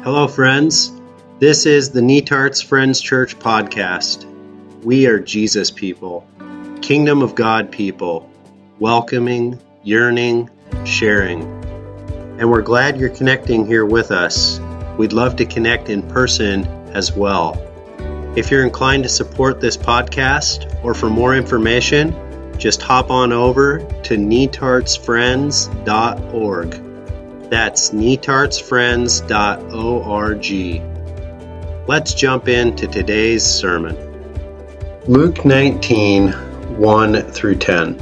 Hello, friends. This is the Netarts Friends Church podcast. We are Jesus people, Kingdom of God people, welcoming, yearning, sharing. And we're glad you're connecting here with us. We'd love to connect in person as well. If you're inclined to support this podcast or for more information, just hop on over to netartsfriends.org. That's netartsfriends.org. Let's jump into today's sermon. Luke 19, 1 through 10.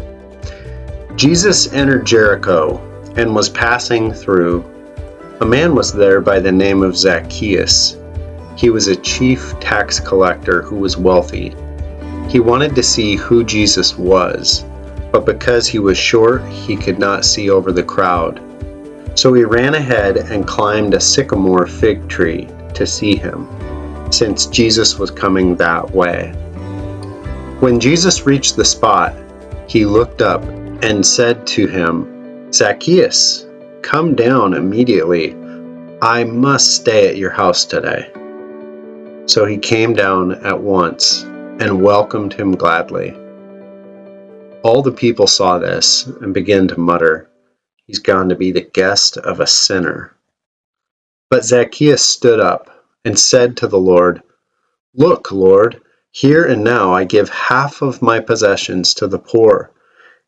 Jesus entered Jericho and was passing through. A man was there by the name of Zacchaeus. He was a chief tax collector who was wealthy. He wanted to see who Jesus was, but because he was short, he could not see over the crowd. So he ran ahead and climbed a sycamore fig tree to see him, since Jesus was coming that way. When Jesus reached the spot, he looked up and said to him, "Zacchaeus, come down immediately. I must stay at your house today." So he came down at once and welcomed him gladly. All the people saw this and began to mutter, "He's gone to be the guest of a sinner." But Zacchaeus stood up and said to the Lord, "Look, Lord, here and now I give half of my possessions to the poor,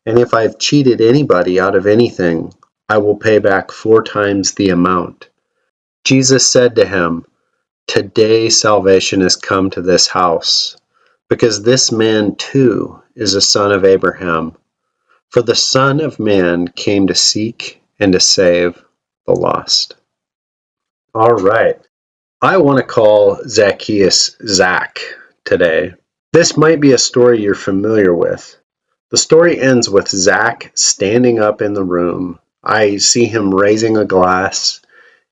and if I've cheated anybody out of anything, I will pay back 4 times the amount." Jesus said to him, "Today salvation has come to this house, because this man too is a son of Abraham. For the Son of Man came to seek and to save the lost." All right. I want to call Zacchaeus Zach today. This might be a story you're familiar with. The story ends with Zach standing up in the room. I see him raising a glass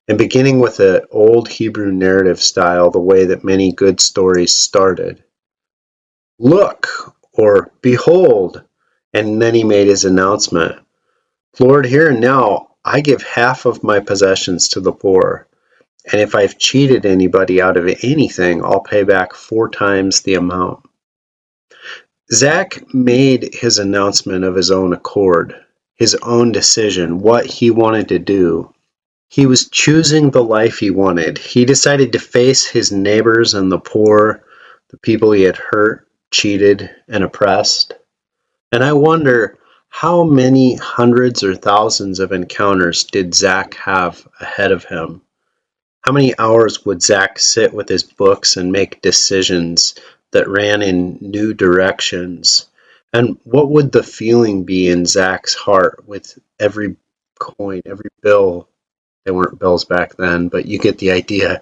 and beginning with an old Hebrew narrative style, the way that many good stories started. "Look," or "Behold," and then he made his announcement. "Lord, here and now, I give half of my possessions to the poor, and if I've cheated anybody out of anything, I'll pay back 4 times the amount." Zach made his announcement of his own accord, his own decision, what he wanted to do. He was choosing the life he wanted. He decided to face his neighbors and the poor, the people he had hurt, cheated, and oppressed. And I wonder, how many hundreds or thousands of encounters did Zach have ahead of him? How many hours would Zach sit with his books and make decisions that ran in new directions? And what would the feeling be in Zach's heart with every coin, every bill? They weren't bills back then, but you get the idea,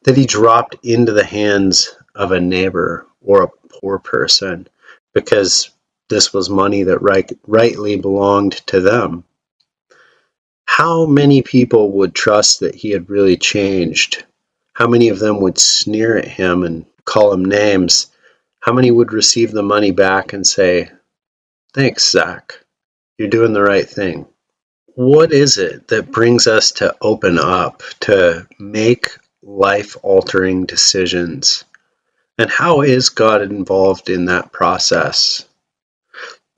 that he dropped into the hands of a neighbor or a poor person, because this was money that rightly belonged to them. How many people would trust that he had really changed? How many of them would sneer at him and call him names? How many would receive the money back and say, "Thanks, Zach, you're doing the right thing"? What is it that brings us to open up, to make life-altering decisions? And how is God involved in that process?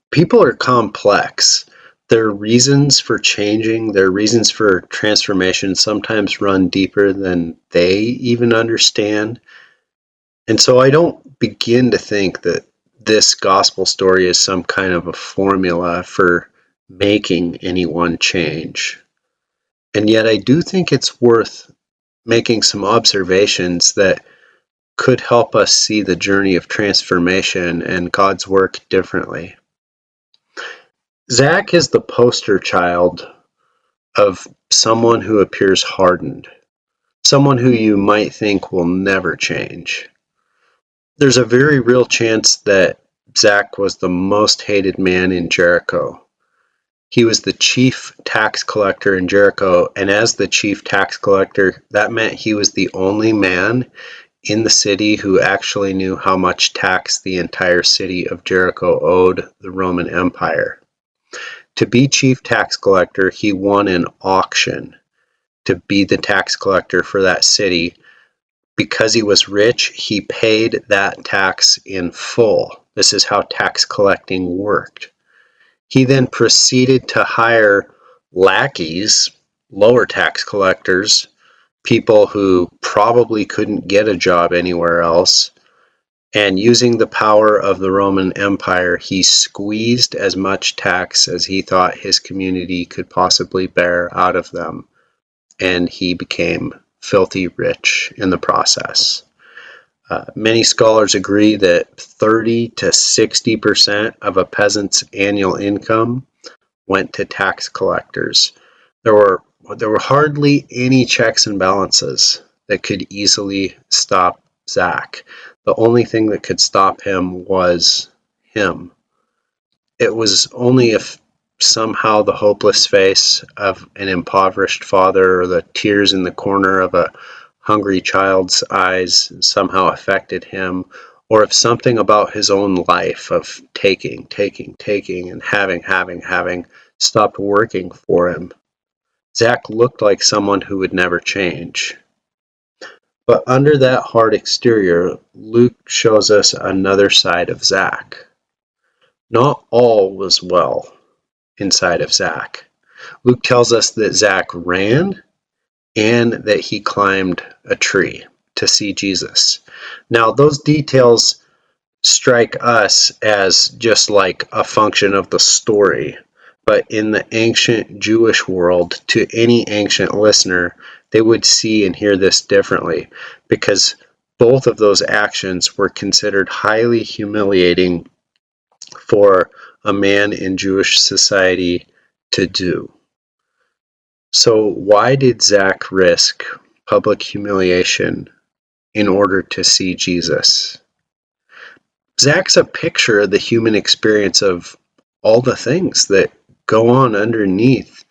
People are complex. Their reasons for changing, their reasons for transformation sometimes run deeper than they even understand. And so I don't begin to think that this gospel story is some kind of a formula for making anyone change. And yet I do think it's worth making some observations that could help us see the journey of transformation and God's work differently. Zach is the poster child of someone who appears hardened, someone who you might think will never change. There's a very real chance that Zach was the most hated man in Jericho. He was the chief tax collector in Jericho, and as the chief tax collector, that meant he was the only man in the city who actually knew how much tax the entire city of Jericho owed the Roman Empire. To be chief tax collector, he won an auction to be the tax collector for that city. Because he was rich, he paid that tax in full. This is how tax collecting worked. He then proceeded to hire lackeys, lower tax collectors, people who probably couldn't get a job anywhere else. And using the power of the Roman Empire, he squeezed as much tax as he thought his community could possibly bear out of them. And he became filthy rich in the process. Many scholars agree that 30 to 60% of a peasant's annual income went to tax collectors. There were hardly any checks and balances that could easily stop Zach. The only thing that could stop him was him. It was only if somehow the hopeless face of an impoverished father or the tears in the corner of a hungry child's eyes somehow affected him, or if something about his own life of taking, and having stopped working for him. Zach looked like someone who would never change. But under that hard exterior, Luke shows us another side of Zach. Not all was well inside of Zach. Luke tells us that Zach ran and that he climbed a tree to see Jesus. Now, those details strike us as just like a function of the story, but in the ancient Jewish world, to any ancient listener, they would see and hear this differently, because both of those actions were considered highly humiliating for a man in Jewish society to do. So why did Zach risk public humiliation in order to see Jesus? Zach's a picture of the human experience of all the things that go on underneath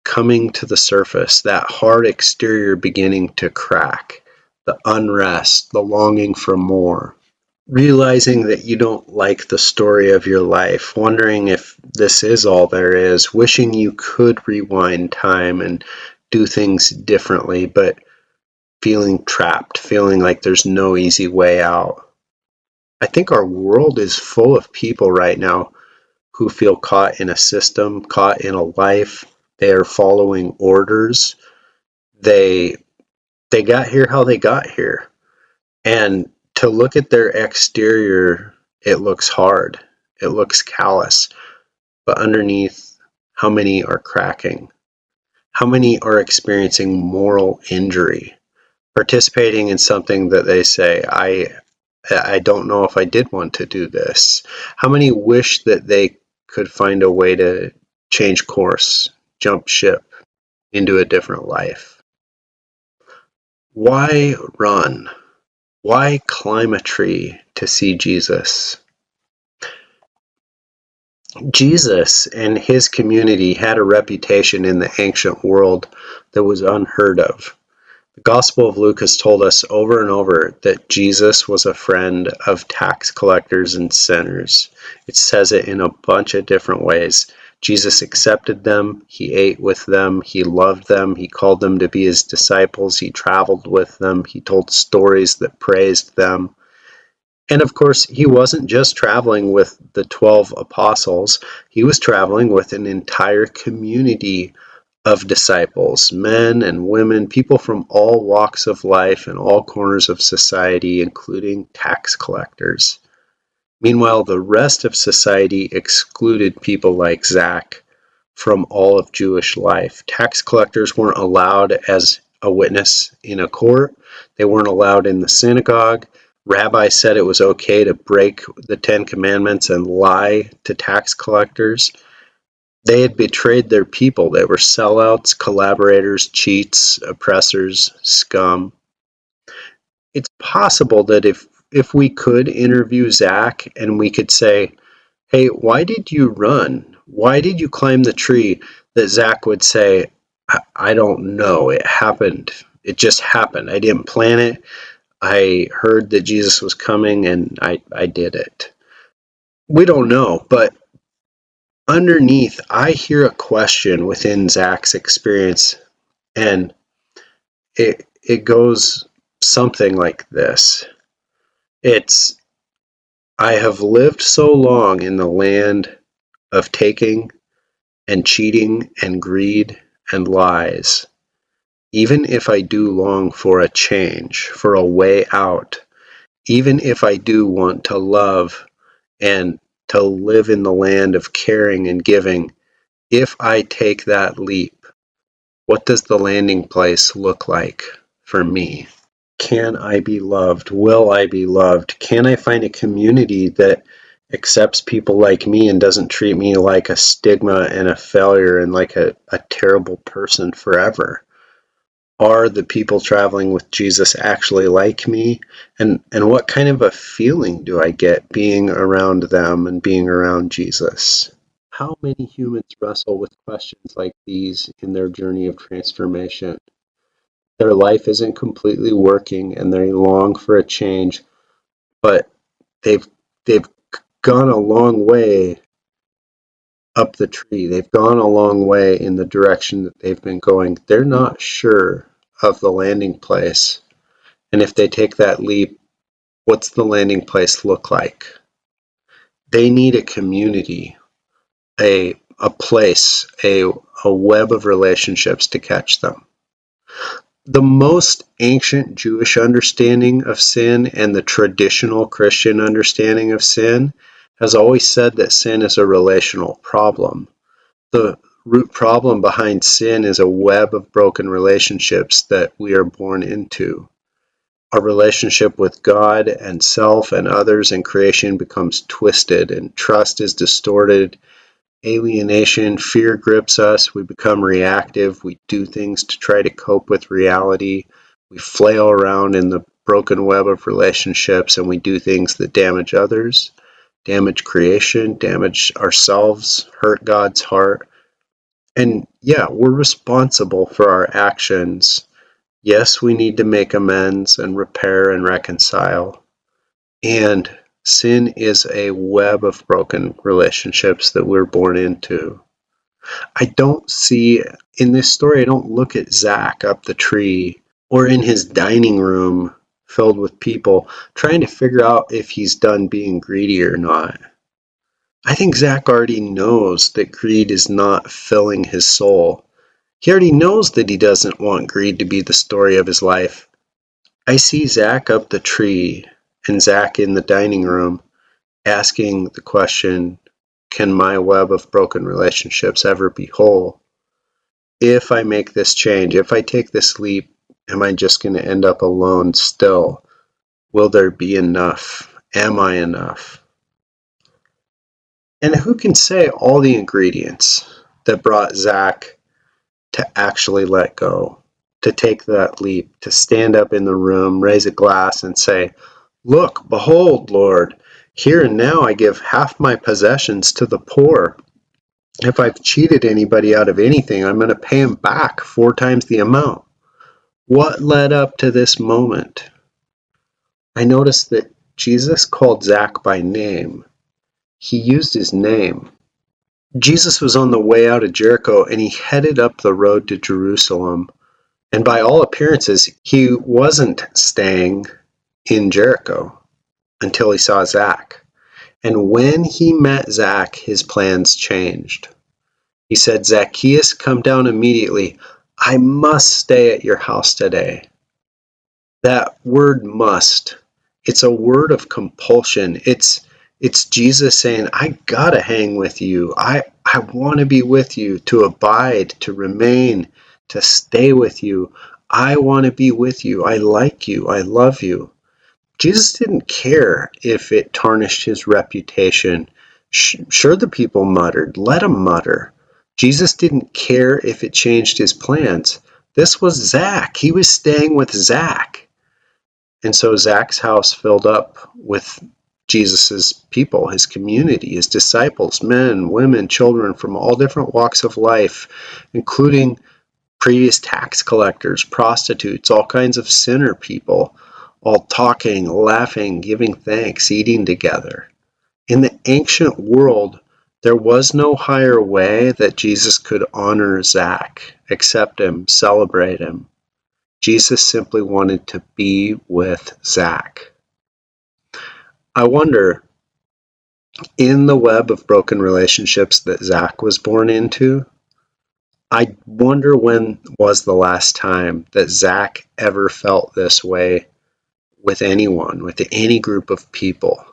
coming to the surface, that hard exterior beginning to crack, the unrest, the longing for more, realizing that you don't like the story of your life, wondering if this is all there is, wishing you could rewind time and do things differently, but feeling trapped, feeling like there's no easy way out. I think our world is full of people right now who feel caught in a system, caught in a life. They are following orders. They got here how they got here. And to look at their exterior, it looks hard. It looks callous. But underneath, how many are cracking? How many are experiencing moral injury? Participating in something that they say, I don't know if I did want to do this. How many wish that they could find a way to change course, jump ship into a different life? Why run? Why climb a tree to see Jesus? Jesus and his community had a reputation in the ancient world that was unheard of. The Gospel of Luke has told us over and over that Jesus was a friend of tax collectors and sinners. It says it in a bunch of different ways. Jesus accepted them, he ate with them, he loved them, he called them to be his disciples, he traveled with them, he told stories that praised them. And of course, he wasn't just traveling with the 12 apostles, he was traveling with an entire community of disciples, men and women, people from all walks of life and all corners of society, including tax collectors. Meanwhile, the rest of society excluded people like Zach from all of Jewish life. Tax collectors weren't allowed as a witness in a court. They weren't allowed in the synagogue. Rabbis said it was okay to break the 10 Commandments and lie to tax collectors. They had betrayed their people. They were sellouts, collaborators, cheats, oppressors, scum. It's possible that if we could interview Zach and we could say, hey, why did you run? Why did you climb the tree? That Zach would say, I don't know. It happened. It just happened. I didn't plan it. I heard that Jesus was coming and I did it. We don't know, but underneath, I hear a question within Zach's experience, and it goes something like this. It's, I have lived so long in the land of taking and cheating and greed and lies. Even if I do long for a change, for a way out, even if I do want to love and to live in the land of caring and giving, if I take that leap, what does the landing place look like for me? Can I be loved? Will I be loved? Can I find a community that accepts people like me and doesn't treat me like a stigma and a failure and like a terrible person forever? Are the people traveling with Jesus actually like me? And what kind of a feeling do I get being around them and being around Jesus? How many humans wrestle with questions like these in their journey of transformation? Their life isn't completely working and they long for a change, but they've they've gone a long way up the tree. They've gone a long way in the direction that they've been going. They're not sure of the landing place. And if they take that leap, what's the landing place look like? They need a community, a place, a web of relationships to catch them. The most ancient Jewish understanding of sin and the traditional Christian understanding of sin has always said that sin is a relational problem. The root problem behind sin is a web of broken relationships that we are born into. Our relationship with God and self and others and creation becomes twisted, and trust is distorted. Alienation, fear grips us. We become reactive. We do things to try to cope with reality. We flail around in the broken web of relationships, and we do things that damage others, damage creation, damage ourselves, hurt God's heart. And yeah, we're responsible for our actions. Yes, we need to make amends and repair and reconcile. And sin is a web of broken relationships that we're born into. I don't see, in this story, I don't look at Zach up the tree or in his dining room filled with people trying to figure out if he's done being greedy or not. I think Zach already knows that greed is not filling his soul. He already knows that he doesn't want greed to be the story of his life. I see Zach up the tree and Zach in the dining room asking the question, can my web of broken relationships ever be whole? If I make this change, if I take this leap, am I just going to end up alone still? Will there be enough? Am I enough? And who can say all the ingredients that brought Zach to actually let go, to take that leap, to stand up in the room, raise a glass and say, look, behold, Lord, here and now I give half my possessions to the poor. If I've cheated anybody out of anything, I'm going to pay him back 4 times the amount. What led up to this moment? I noticed that Jesus called Zach by name. He used his name. Jesus was on the way out of Jericho and he headed up the road to Jerusalem. And by all appearances, he wasn't staying in Jericho until he saw Zach. And when he met Zach, his plans changed. He said, Zacchaeus, come down immediately. I must stay at your house today. That word must, it's a word of compulsion. It's Jesus saying, I gotta hang with you. I want to be with you, to abide, to remain, to stay with you. I want to be with you. I like you. I love you. Jesus didn't care if it tarnished his reputation. Sure, the people muttered. Let them mutter. Jesus didn't care if it changed his plans. This was Zach. He was staying with Zach. And so Zach's house filled up with Jesus's people, his community, his disciples, men, women, children from all different walks of life, including previous tax collectors, prostitutes, all kinds of sinner people, all talking, laughing, giving thanks, eating together. In the ancient world, there was no higher way that Jesus could honor Zach, accept him, celebrate him. Jesus simply wanted to be with Zach. I wonder, in the web of broken relationships that Zach was born into, I wonder when was the last time that Zach ever felt this way with anyone, with any group of people.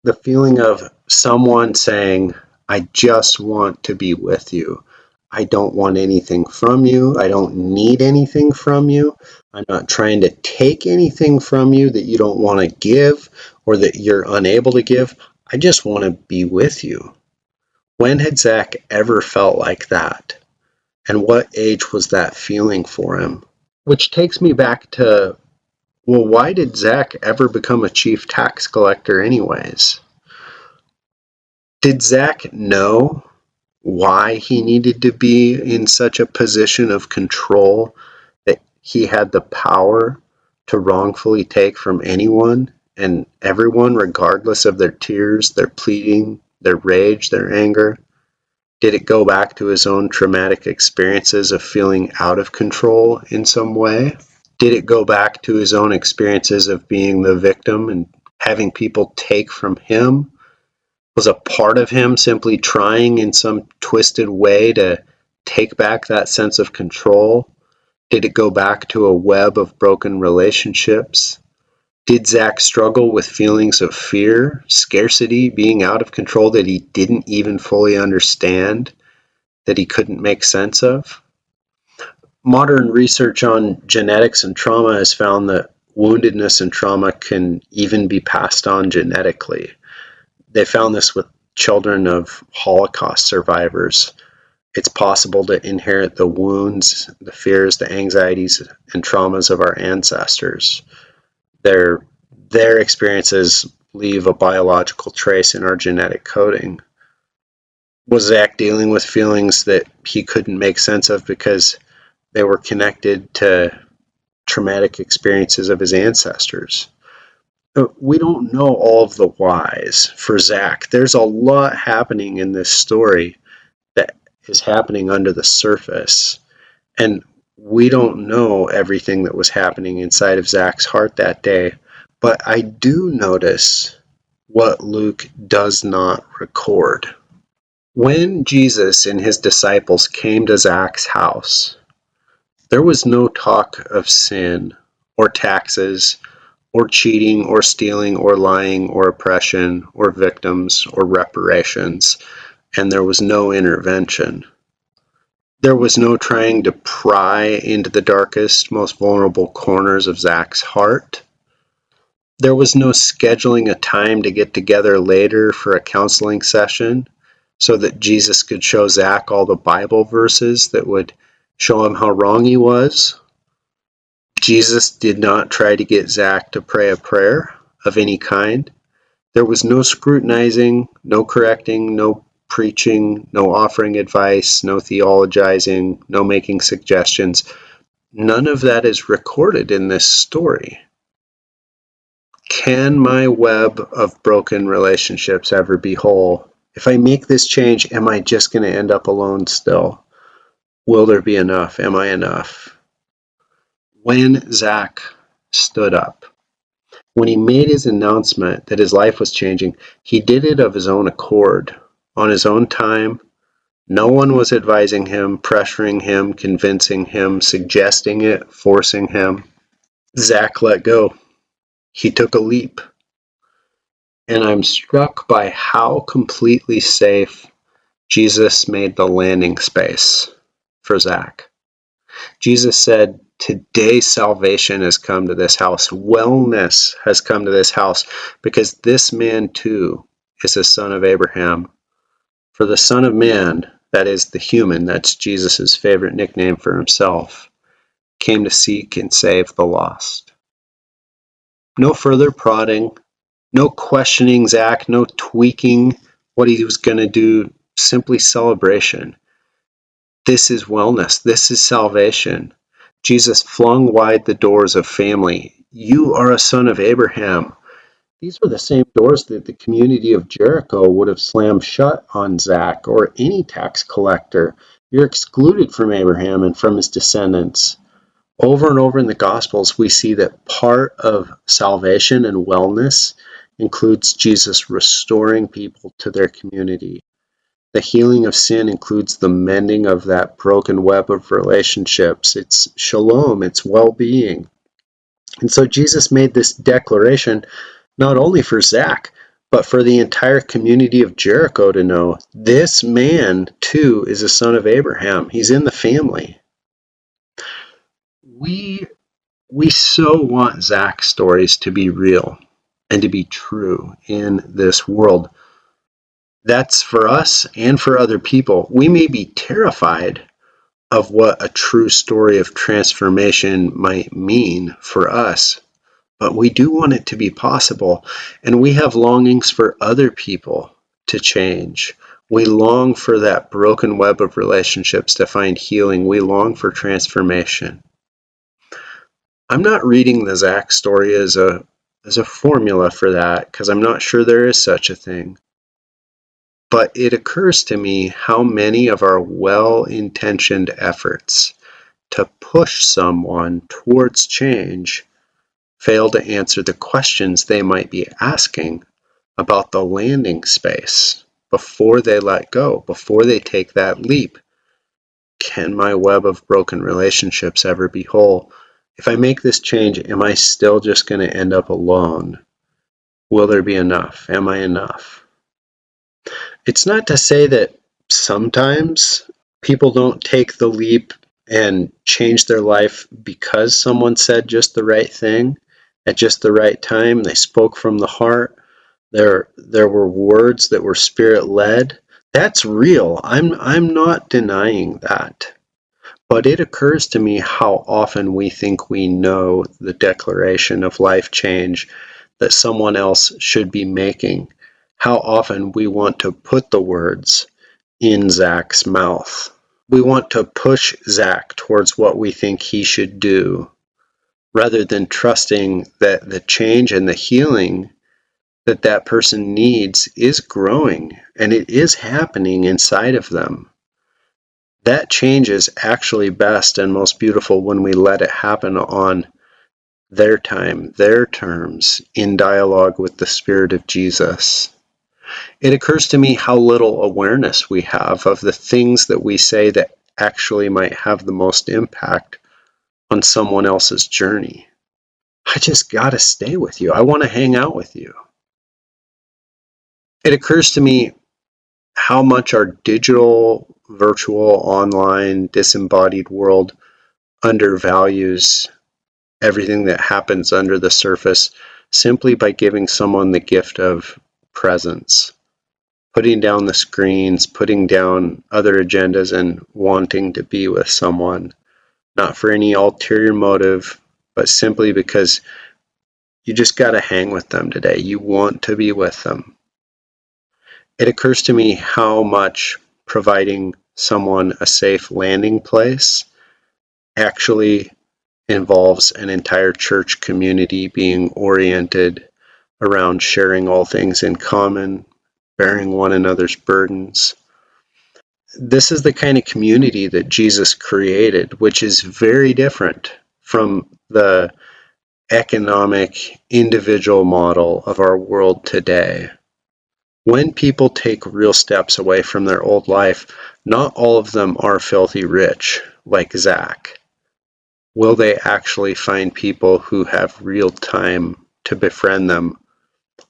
The feeling of someone saying, I just want to be with you. I don't want anything from you. I don't need anything from you. I'm not trying to take anything from you that you don't want to give or that you're unable to give. I just want to be with you. When had Zach ever felt like that? And what age was that feeling for him? Which takes me back to, well, why did Zach ever become a chief tax collector anyways? Did Zach know why he needed to be in such a position of control that he had the power to wrongfully take from anyone and everyone, regardless of their tears, their pleading, their rage, their anger? Did it go back to his own traumatic experiences of feeling out of control in some way? Did it go back to his own experiences of being the victim and having people take from him? Was a part of him simply trying in some twisted way to take back that sense of control? Did it go back to a web of broken relationships? Did Zach struggle with feelings of fear, scarcity, being out of control that he didn't even fully understand, that he couldn't make sense of? Modern research on genetics and trauma has found that woundedness and trauma can even be passed on genetically. They found this with children of Holocaust survivors. It's possible to inherit the wounds, the fears, the anxieties, and traumas of our ancestors. Their experiences leave a biological trace in our genetic coding. Was Zach dealing with feelings that he couldn't make sense of because they were connected to traumatic experiences of his ancestors? We don't know all of the whys for Zach. There's a lot happening in this story that is happening under the surface. And we don't know everything that was happening inside of Zach's heart that day. But I do notice what Luke does not record. When Jesus and his disciples came to Zach's house, there was no talk of sin or taxes or cheating or stealing or lying or oppression or victims or reparations, and there was no intervention. There was no trying to pry into the darkest, most vulnerable corners of Zach's heart. There was no scheduling a time to get together later for a counseling session so that Jesus could show Zach all the Bible verses that would show him how wrong he was. Jesus did not try to get Zach to pray a prayer of any kind. There was no scrutinizing, no correcting, no preaching, no offering advice, no theologizing, no making suggestions. None of that is recorded in this story. Can my web of broken relationships ever be whole? If I make this change, am I just going to end up alone still? Will there be enough? Am I enough? When Zach stood up, when he made his announcement that his life was changing, he did it of his own accord, on his own time. No one was advising him, pressuring him, convincing him, suggesting it, forcing him. Zach let go. He took a leap. And I'm struck by how completely safe Jesus made the landing space for Zach. Jesus said, today salvation has come to this house. Wellness has come to this house because this man too is a son of Abraham. For the Son of Man, that is the human, that's Jesus' favorite nickname for himself, came to seek and save the lost. No further prodding, no questioning Zach, no tweaking what he was going to do, simply celebration. This is wellness. This is salvation. Jesus flung wide the doors of family. You are a son of Abraham. These were the same doors that the community of Jericho would have slammed shut on Zach or any tax collector. You're excluded from Abraham and from his descendants. Over and over in the Gospels, we see that part of salvation and wellness includes Jesus restoring people to their community. The healing of sin includes the mending of that broken web of relationships. It's shalom, it's well-being. And so Jesus made this declaration not only for Zach, but for the entire community of Jericho to know this man too is a son of Abraham. He's in the family. We so want Zach's stories to be real and to be true in this world. That's for us and for other people. We may be terrified of what a true story of transformation might mean for us, but we do want it to be possible, and we have longings for other people to change. We long for that broken web of relationships to find healing. We long for transformation. I'm not reading the Zach story as a formula for that, because I'm not sure there is such a thing. But it occurs to me how many of our well-intentioned efforts to push someone towards change fail to answer the questions they might be asking about the landing space before they let go, before they take that leap. Can my web of broken relationships ever be whole? If I make this change, am I still just going to end up alone? Will there be enough? Am I enough? It's not to say that sometimes people don't take the leap and change their life because someone said just the right thing at just the right time. They spoke from the heart. There were words that were spirit-led. That's real. I'm not denying that. But it occurs to me how often we think we know the declaration of life change that someone else should be making. How often we want to put the words in Zach's mouth. We want to push Zach towards what we think he should do, rather than trusting that the change and the healing that that person needs is growing and it is happening inside of them. That change is actually best and most beautiful when we let it happen on their time, their terms, in dialogue with the Spirit of Jesus. It occurs to me how little awareness we have of the things that we say that actually might have the most impact on someone else's journey. I just gotta stay with you. I want to hang out with you. It occurs to me how much our digital, virtual, online, disembodied world undervalues everything that happens under the surface simply by giving someone the gift of presence, putting down the screens, putting down other agendas, and wanting to be with someone, not for any ulterior motive, but simply because you just got to hang with them today. You want to be with them. It occurs to me how much providing someone a safe landing place actually involves an entire church community being oriented around sharing all things in common, bearing one another's burdens. This is the kind of community that Jesus created, which is very different from the economic individual model of our world today. When people take real steps away from their old life, not all of them are filthy rich, like Zach. Will they actually find people who have real time to befriend them?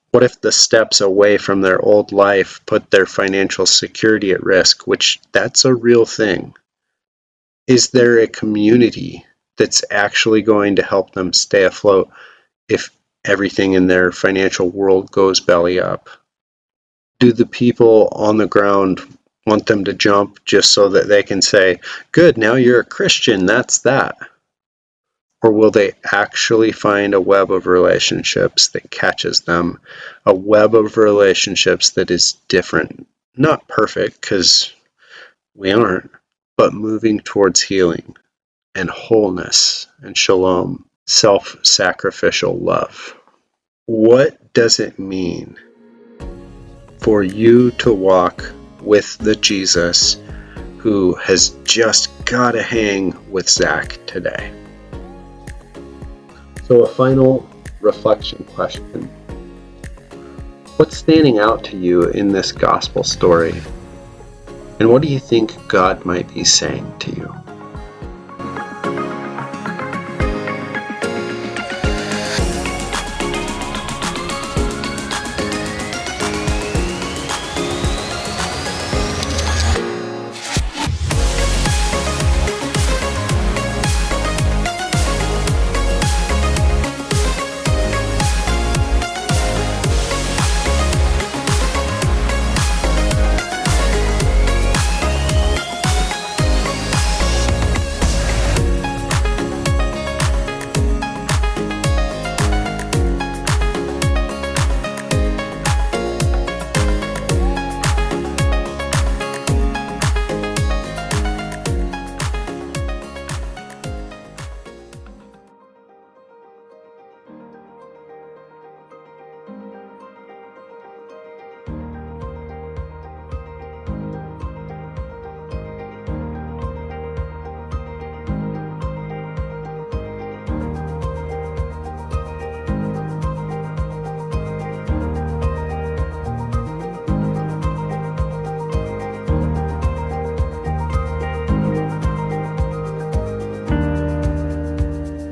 What if the steps away from their old life put their financial security at risk, which that's a real thing? Is there a community that's actually going to help them stay afloat if everything in their financial world goes belly up? Do the people on the ground want them to jump just so that they can say, good, now you're a Christian, that's that? Or will they actually find a web of relationships that catches them, a web of relationships that is different, not perfect, because we aren't, but moving towards healing and wholeness and shalom, self-sacrificial love? What does it mean for you to walk with the Jesus who has just got to hang with Zach today? So a final reflection question. What's standing out to you in this gospel story? And what do you think God might be saying to you?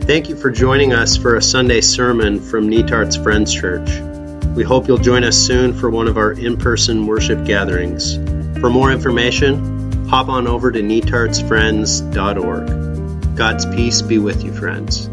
Thank you for joining us for a Sunday sermon from Netart's Friends Church. We hope you'll join us soon for one of our in-person worship gatherings. For more information, hop on over to netartsfriends.org. God's peace be with you, friends.